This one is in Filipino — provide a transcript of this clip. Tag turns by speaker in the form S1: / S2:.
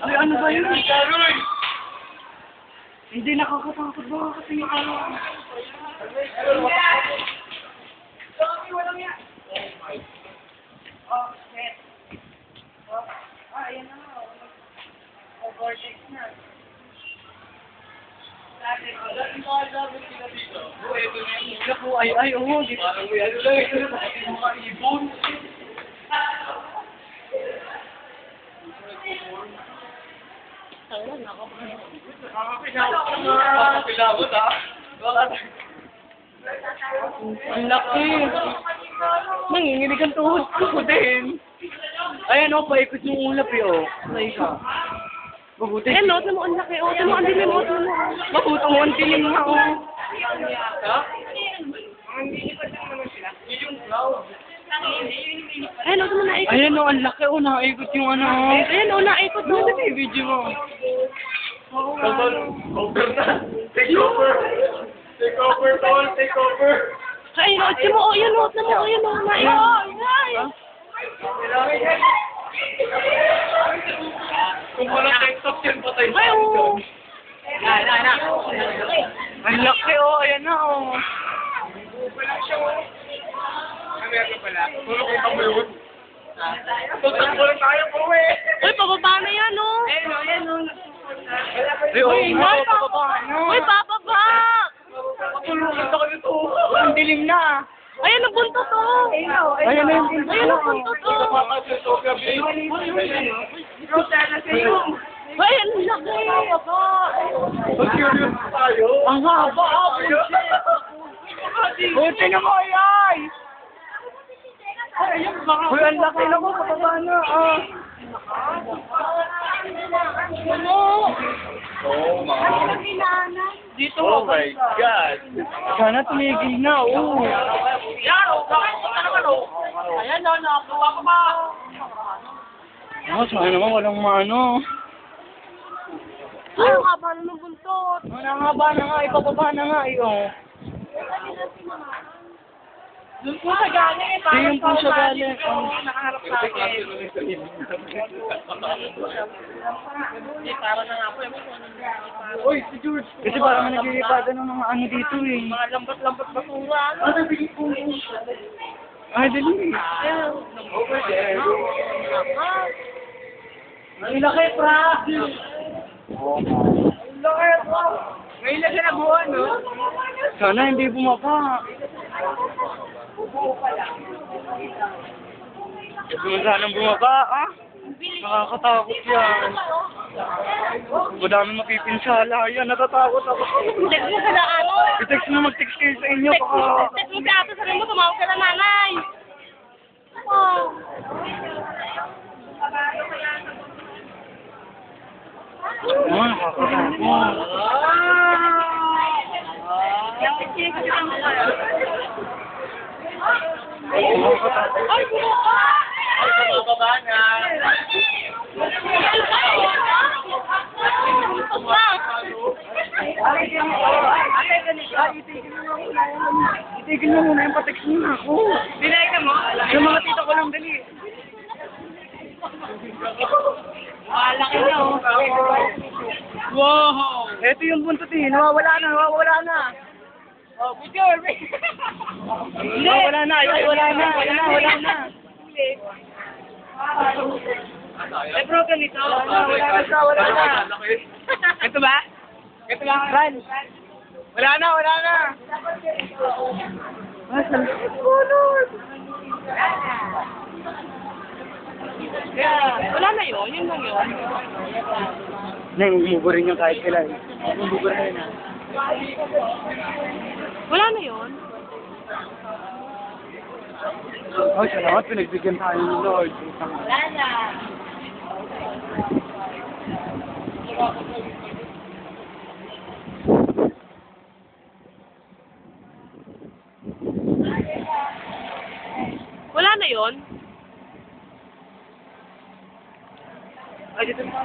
S1: Ay, ano ba yun? Hindi nakakatakot ba kasi yung ano? Oh, shit. Ayan na. Vortex na. Ay, oo. Nakakapilabot, ha? Ang laki. Nanginginig ang tuhod ko din. Ayan, o, paikot yung ulap, eh, May ka. Mabuti.
S2: Eh, note mo ang laki. O, mo ang dilim mo.
S1: Mabuti mo ang dilim na, o.
S2: Eh, note mo naikot.
S1: Ayan, o, ang laki, o. Nakaikot yung ano, o.
S2: Ayan, o, naikot mo.
S1: Ano yung video mo?
S3: Over na. Take over. Take over, Paul. Take over.
S2: Ay, note mo. O, yun, note mo. O, yun, o, naikot. Ay.
S3: Kung walang desktop yan, patay
S2: Ay, o.
S1: Ang laki, o. Ayan na, o.
S3: Meron pala. Tulog ko pa mo yun. Tutakbo lang tayo po eh.
S2: Uy, pababa na yan, o.
S1: Ay, o.
S2: Uy, Uy, bababa.
S1: Patulungan na kayo to. Ang dilim na.
S2: Ayan, ang buntot, o.
S1: Ayan na yung buntot.
S2: Ayan, ang buntot, o. Ay, ang laki.
S3: Mag-curious tayo.
S1: Ang haba, Uy, tingnan mo, ay! Uy, ang laki na mo, pataba na,
S2: Ano?
S3: Oh my.
S1: Dito,
S3: Oh my God.
S1: Sana tumigil na, oo.
S2: Yan, o. Punta naman, o. Ayan, o. Nakakuha ko ba?
S1: Sana naman walang maano.
S2: Ay, ang haba na ng buntot.
S1: Ang haba na nga, ipapaba na nga,
S2: Doon po sa galing, eh.
S1: Di yung po siya galing.
S2: Nakaharap sa akin. Hindi, para na nga po.
S3: Uy, si George.
S1: Kasi parang naglilipadan ng mga ano dito, eh.
S2: Mga lambat-lambat basura.
S1: Ay, dali.
S3: Over there.
S1: Ang laki, pra!
S2: Ngayon lang siya nabuhan, no?
S1: Sana hindi bumaba. Gusto mo sanang bumaba, Nakakatakot yan. Madami mapipinsala yan. Natatakot ako.
S2: Text mo sa daan.
S1: I-text na mag-text kayo sa inyo.
S2: Text mo sa ato, sabi mo, tumawag ka na nanay. Oh.
S1: Nakakatakot.
S2: Ay,
S3: Baba na.
S1: Itigil mo muna yung pa-text mo na ako.
S2: Dinay ka mo?
S1: Yung mga tito ko lang, dali.
S2: Laki na, oh.
S1: Wow! Ito yung buntot eh. Nawawala na.
S2: Oh, picture.
S1: Wala na. Wala na.
S2: Eh, bro, ganito.
S1: Wala na. Ito ba? Ran. Wala na.
S2: Wala na yun. Yun lang yun.
S1: Umuburin yung kahit kailan. Umuburin na.
S2: Wala na yun.
S1: Oh, salamat. Pinagbigyan tayo ni Lord.
S2: Wala na. Wala na yun.
S1: Ay, dito na.